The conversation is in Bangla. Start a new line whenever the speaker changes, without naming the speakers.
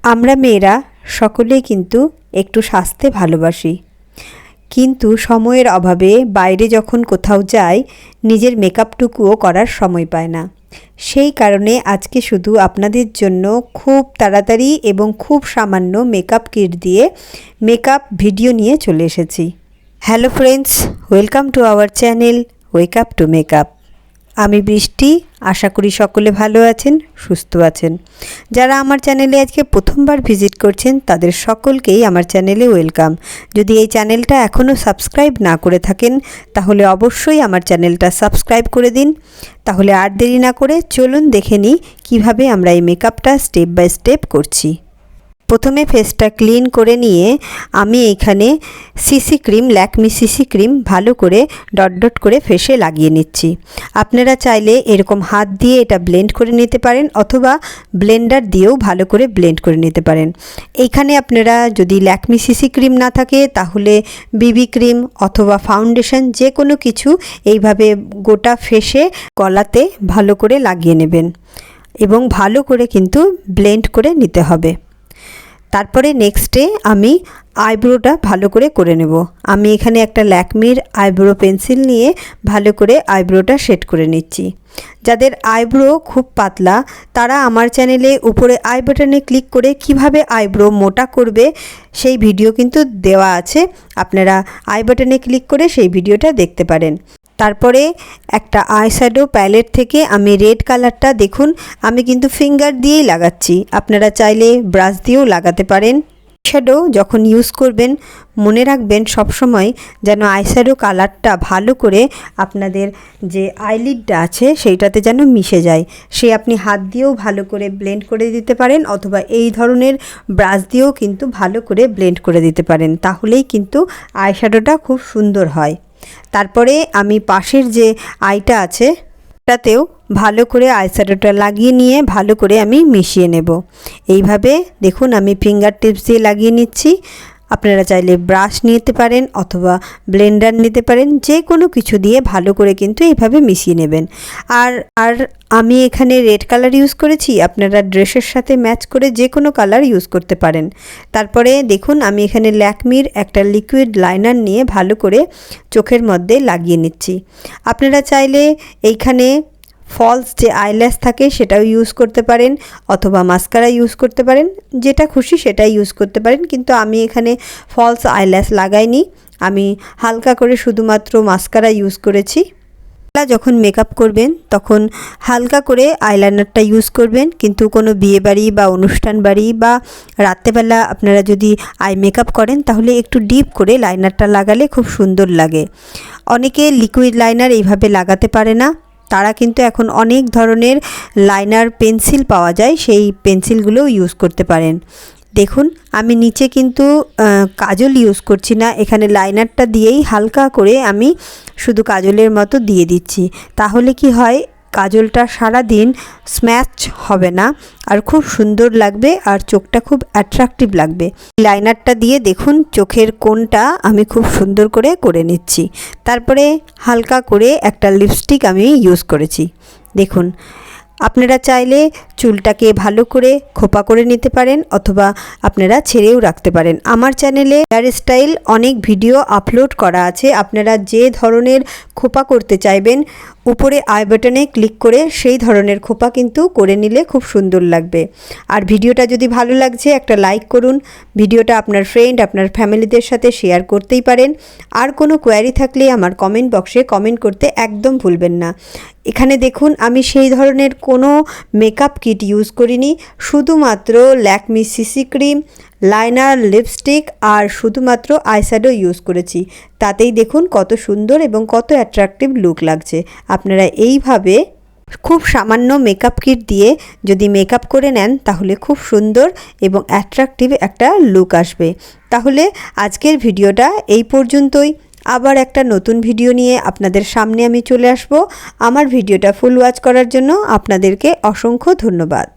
আমরা মেয়েরা সকলেই কিন্তু একটু সাজতে ভালোবাসি, কিন্তু সময়ের অভাবে বাইরে যখন কোথাও যাই নিজের মেকআপটুকুও করার সময় পায় না। সেই কারণে আজকে শুধু আপনাদের জন্য খুব তাড়াতাড়ি এবং খুব সামান্য মেকআপ কিট দিয়ে মেকআপ ভিডিও নিয়ে চলে এসেছি। Hello friends, welcome to our channel wake up to makeup. আমি বৃষ্টি, আশা করি সকলে ভালো আছেন, সুস্থ আছেন। যারা আমার চ্যানেলে আজকে প্রথমবার ভিজিট করছেন তাদের সকলকেই আমার চ্যানেলে ওয়েলকাম। যদি এই চ্যানেলটা এখনও সাবস্ক্রাইব না করে থাকেন তাহলে অবশ্যই আমার চ্যানেলটা সাবস্ক্রাইব করে দিন। তাহলে আর দেরি না করে চলুন দেখে নিই কীভাবে আমরা এই মেকআপটা স্টেপ বাই স্টেপ করছি। প্রথমে ফেসটা ক্লিন করে নিয়ে আমি এখানে CC cream, Lakme CC cream ভালো করে ডট ডট করে ফেসে লাগিয়ে নিচ্ছি। আপনারা চাইলে এরকম হাত দিয়ে এটা ব্লেন্ড করে নিতে পারেন অথবা ব্লেন্ডার দিয়েও ভালো করে ব্লেন্ড করে নিতে পারেন। এইখানে আপনারা যদি ল্যাকমি সিসি ক্রিম না থাকে তাহলে বিবি ক্রিম অথবা ফাউন্ডেশন যে কোনো কিছু এইভাবে গোটা ফেসে গলাতে ভালো করে লাগিয়ে নেবেন এবং ভালো করে কিন্তু ব্লেন্ড করে নিতে হবে। তারপরে নেক্সটে আমি আইব্রোটা ভালো করে নেব। আমি এখানে একটা ল্যাকমির আইব্রো পেন্সিল নিয়ে ভালো করে আইব্রোটা সেট করে নিচ্ছি। যাদের আইব্রো খুব পাতলা তারা আমার চ্যানেলে উপরে আই বাটনে ক্লিক করে কিভাবে আইব্রো মোটা করবে সেই ভিডিও কিন্তু দেওয়া আছে, আপনারা আই বাটনে ক্লিক করে সেই ভিডিওটা দেখতে পারেন। তারপরে একটা আইশ্যাডো প্যালেট থেকে আমি রেড কালারটা দেখুন আমি কিন্তু ফিঙ্গার দিয়েই লাগাচ্ছি, আপনারা চাইলে ব্রাশ দিয়েও লাগাতে পারেন। আইশ্যাডো যখন ইউজ করবেন মনে রাখবেন সবসময় যেন আইশ্যাডো কালারটা ভালো করে আপনাদের যে আইলিডটা আছে সেইটাতে যেন মিশে যায়। সে আপনি হাত দিয়েও ভালো করে ব্লেন্ড করে দিতে পারেন অথবা এই ধরনের ব্রাশ দিয়েও কিন্তু ভালো করে ব্লেন্ড করে দিতে পারেন, তাহলেই কিন্তু আইশ্যাডোটা খুব সুন্দর হয়। তারপরে আমি পাশের যে আইটা আছে তাতেও ভালো করে আইশ্যাডোটা লাগিয়ে নিয়ে ভালো করে আমি মিশিয়ে নেব। এইভাবে দেখুন আমি ফিঙ্গার টিপস দিয়ে লাগিয়ে নিচ্ছি। আপনারা চাইলে ব্রাশ নিতে পারেন অথবা ব্লেন্ডার নিতে পারেন, যে কোনো কিছু দিয়ে ভালো করে কিন্তু এইভাবে মিশিয়ে নেবেন। আর আমি এখানে রেড কালার ইউজ করেছি, আপনারা ড্রেসের সাথে ম্যাচ করে যে কোনো কালার ইউজ করতে পারেন। তারপরে দেখুন আমি এখানে ল্যাকমির একটা লিকুইড লাইনার নিয়ে ভালো করে চোখের মধ্যে লাগিয়ে নিচ্ছি। আপনারা চাইলে এইখানে ফলস যে আইল্যাশ থাকে সেটাও ইউজ করতে পারেন অথবা মাস্কারা ইউজ করতে পারেন, যেটা খুশি সেটাই ইউজ করতে পারেন, কিন্তু আমি এখানে ফলস আইল্যাশ লাগাইনি, আমি হালকা করে শুধুমাত্র মাস্কারা ইউজ করেছি। যখন মেকআপ করবেন তখন হালকা করে আইলাইনারটা ইউজ করবেন, কিন্তু কোনো বিয়েবাড়ি বা অনুষ্ঠান বাড়ি বা রাত্রেবেলা আপনারা যদি আই মেকআপ করেন তাহলে একটু ডিপ করে লাইনারটা লাগালে খুব সুন্দর লাগে। অনেকে লিকুইড লাইনার এইভাবে লাগাতে পারে না, তারা কিন্তু এখন অনেক ধরনের লাইনার পেন্সিল পাওয়া যায়, সেই পেন্সিলগুলোও ইউজ করতে পারেন। দেখুন আমি নিচে কিন্তু কাজল ইউজ করছি না, এখানে লাইনারটা দিয়েই হালকা করে আমি শুধু কাজলের মতো দিয়ে দিচ্ছি। তাহলে কি হয়, কাজলটা সারা দিন স্ম্যাচ হবে না আর খুব সুন্দর লাগবে আর চোখটা খুব অ্যাট্রাকটিভ লাগবে। লাইনারটা দিয়ে দেখুন চোখের কোণটা আমি খুব সুন্দর করে নিচ্ছি। তারপরে হালকা করে একটা লিপস্টিক আমি ইউজ করেছি। দেখুন আপনারা চাইলে চুলটাকে ভালো করে খোপা করে নিতে পারেন অথবা আপনারা ছেড়েও রাখতে পারেন। আমার চ্যানেলে হেয়ার স্টাইল অনেক ভিডিও আপলোড করা আছে, আপনারা যে ধরনের খোপা করতে চাইবেন উপরে আই বাটনে ক্লিক করে সেই ধরনের খোপা কিন্তু করে নিলে খুব সুন্দর লাগবে। আর ভিডিওটা যদি ভালো লাগছে একটা লাইক করুন, ভিডিওটা আপনার ফ্রেন্ড আপনার ফ্যামিলিদের সাথে শেয়ার করতেই পারেন। আর কোনো কোয়ারি থাকলে আমার কমেন্ট বক্সে কমেন্ট করতে একদম ভুলবেন না। এখানে দেখুন আমি সেই ধরনের কোনো মেকআপ কিট ইউজ করিনি, শুধুমাত্র Lakme CC cream, liner, lipstick আর শুধুমাত্র আইশ্যাডো ইউজ করেছি। তাতেই দেখুন কত সুন্দর এবং কত অ্যাট্রাকটিভ লুক লাগছে। আপনারা এইভাবে খুব সামান্য মেকআপ কিট দিয়ে যদি মেকআপ করে নেন তাহলে খুব সুন্দর এবং অ্যাট্রাকটিভ একটা লুক আসবে। তাহলে আজকের ভিডিওটা এই পর্যন্তই। আবার একটা নতুন ভিডিও নিয়ে আপনাদের সামনে আমি চলে আসব। আমার ভিডিওটা ফুল ওয়াচ করার জন্য আপনাদেরকে অসংখ্য ধন্যবাদ।